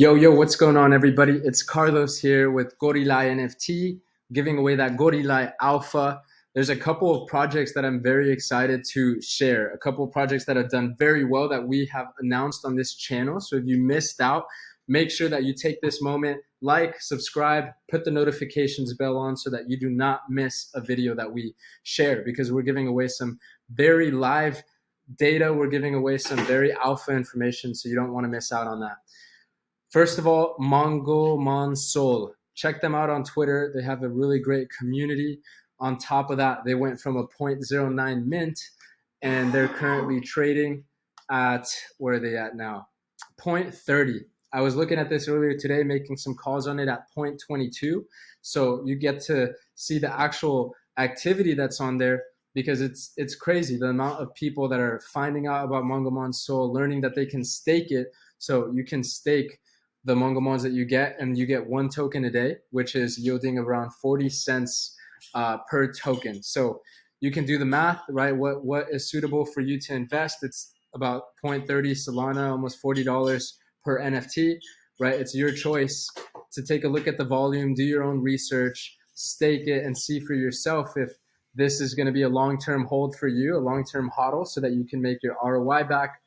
Yo, what's going on, everybody? It's Carlos here with Gorilla NFT, giving away that Gorilla Alpha. There's a couple of projects that I'm very excited to share, a couple of projects that have done very well that we have announced on this channel. So if you missed out, make sure that you take this moment, like, subscribe, put the notifications bell on so that you do not miss a video that we share, because we're giving away some very live data. We're giving away some very alpha information, so you don't want to miss out on that. First of all, Mongomon Soul. Check them out on Twitter. They have a really great community. On top of that, they went from a 0.09 mint and they're currently trading at, where are they at now? 0.30. I was looking at this earlier today, making some calls on it at 0.22. So you get to see the actual activity that's on there, because it's crazy the amount of people that are finding out about Mongomon Soul, learning that they can stake it. So you can stake the Mongomons that you get, and you get one token a day, which is yielding around 40 cents per token. So you can do the math, right? What is suitable for you to invest? It's about 0.30 Solana, almost $40 per NFT, right? It's your choice to take a look at the volume, do your own research, stake it, and see for yourself if this is going to be a long-term hold for you, a long-term hodl, so that you can make your ROI back,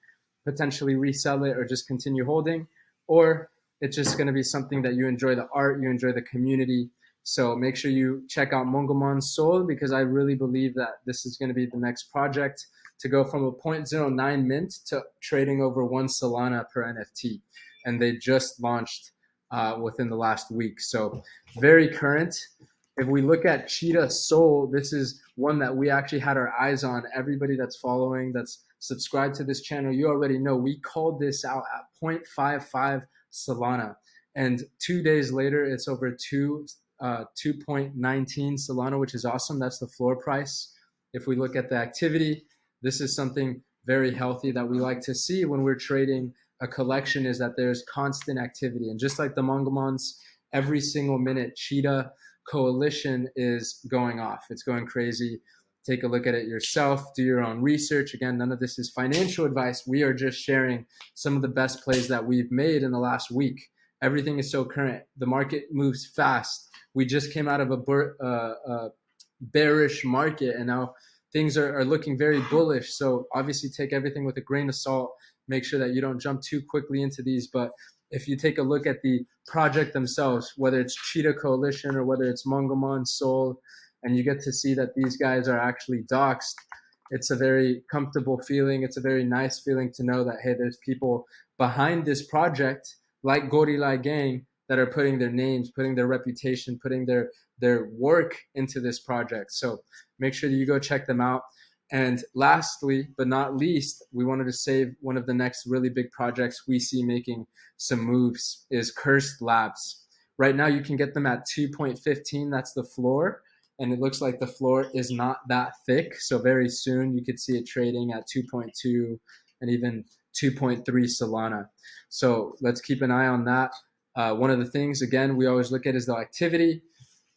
potentially resell it, or just continue holding. Or it's just going to be something that you enjoy the art, you enjoy the community. So make sure you check out Mongomon Soul, because I really believe that this is going to be the next project to go from a 0.09 mint to trading over 1 Solana per NFT. And they just launched within the last week. So very current. If we look at Cheetah Soul, this is one that we actually had our eyes on. Everybody that's following, that's subscribed to this channel, you already know we called this out at 0.55 Solana. And 2 days later, it's over 2.19 Solana, which is awesome. That's the floor price. If we look at the activity, this is something very healthy that we like to see when we're trading a collection, is that there's constant activity. And just like the Mongomons, every single minute, Cheetah Coalition is going off. It's going crazy. Take a look at it yourself. Do your own research. Again, none of this is financial advice. We are just sharing some of the best plays that we've made in the last week. Everything is so current. The market moves fast. We just came out of a bearish market, and now things are looking very bullish. So obviously take everything with a grain of salt. Make sure that you don't jump too quickly into these. But if you take a look at the project themselves, whether it's Cheetah Coalition or whether it's Mongomon Soul, and you get to see that these guys are actually doxxed, it's a very comfortable feeling. It's a very nice feeling to know that, hey, there's people behind this project like Gorilla Gang that are putting their names, putting their reputation, putting their work into this project. So make sure that you go check them out. And lastly, but not least, we wanted to save one of the next really big projects we see making some moves is Cursed Labs. Right now, you can get them at 2.15. That's the floor. And it looks like the floor is not that thick. So very soon you could see it trading at 2.2 and even 2.3 Solana. So let's keep an eye on that. One of the things, again, we always look at is the activity.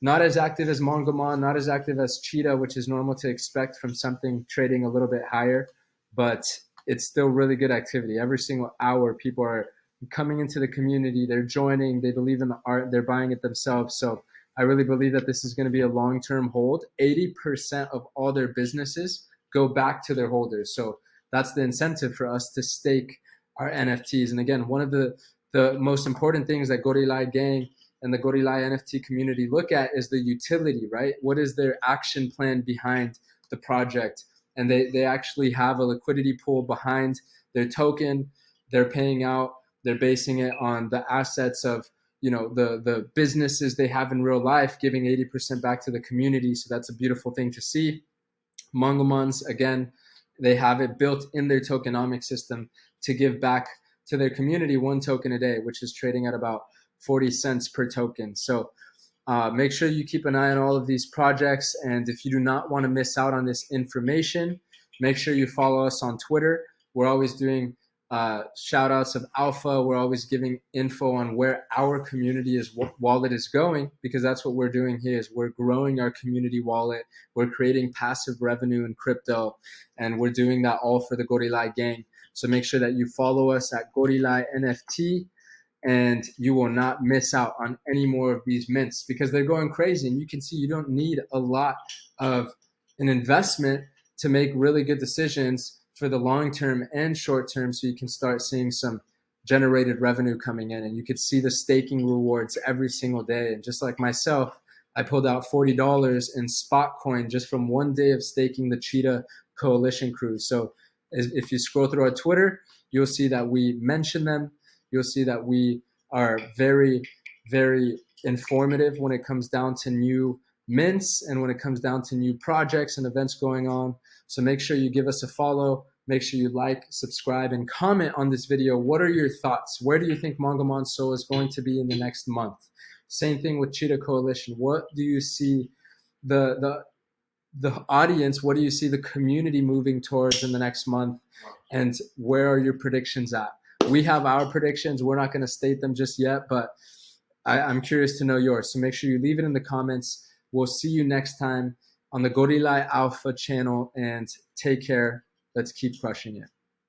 Not as active as Mongomon, not as active as Cheetah, which is normal to expect from something trading a little bit higher, but it's still really good activity. Every single hour, people are coming into the community, they're joining, they believe in the art, they're buying it themselves. So I really believe that this is going to be a long-term hold. 80% of all their businesses go back to their holders. So that's the incentive for us to stake our NFTs. And again, one of the most important things that Gorilla Gang and the Gorilla NFT community look at is the utility, right? What is their action plan behind the project? And they actually have a liquidity pool behind their token. They're paying out, they're basing it on the assets of, you know, the businesses they have in real life, giving 80% back to the community. So that's a beautiful thing to see. Mongomons, again, they have it built in their tokenomic system to give back to their community one token a day, which is trading at about 40 cents per token. So make sure you keep an eye on all of these projects. And if you do not want to miss out on this information, make sure you follow us on Twitter. We're always doing shout outs of alpha. We're always giving info on where our community wallet is going, because that's what we're doing here is we're growing our community wallet. We're creating passive revenue in crypto, and we're doing that all for the Gorilla Gang. So make sure that you follow us at Gorilla NFT. and you will not miss out on any more of these mints because they're going crazy. And you can see you don't need a lot of an investment to make really good decisions for the long term and short term, so you can start seeing some generated revenue coming in, and you could see the staking rewards every single day. And just like myself, I pulled out $40 in spot coin just from one day of staking the Cheetah Coalition crews. So if you scroll through our Twitter, you'll see that we mention them. You'll see that we are very, very informative when it comes down to new mints and when it comes down to new projects and events going on. So make sure you give us a follow. Make sure you like, subscribe, and comment on this video. What are your thoughts? Where do you think Mangamon Soul is going to be in the next month? Same thing with Cheetah Coalition. What do you see the audience, what do you see the community moving towards in the next month? And where are your predictions at? We have our predictions. We're not going to state them just yet, but I'm curious to know yours. So make sure you leave it in the comments. We'll see you next time on the Gorilla Alpha channel, and take care. Let's keep crushing it.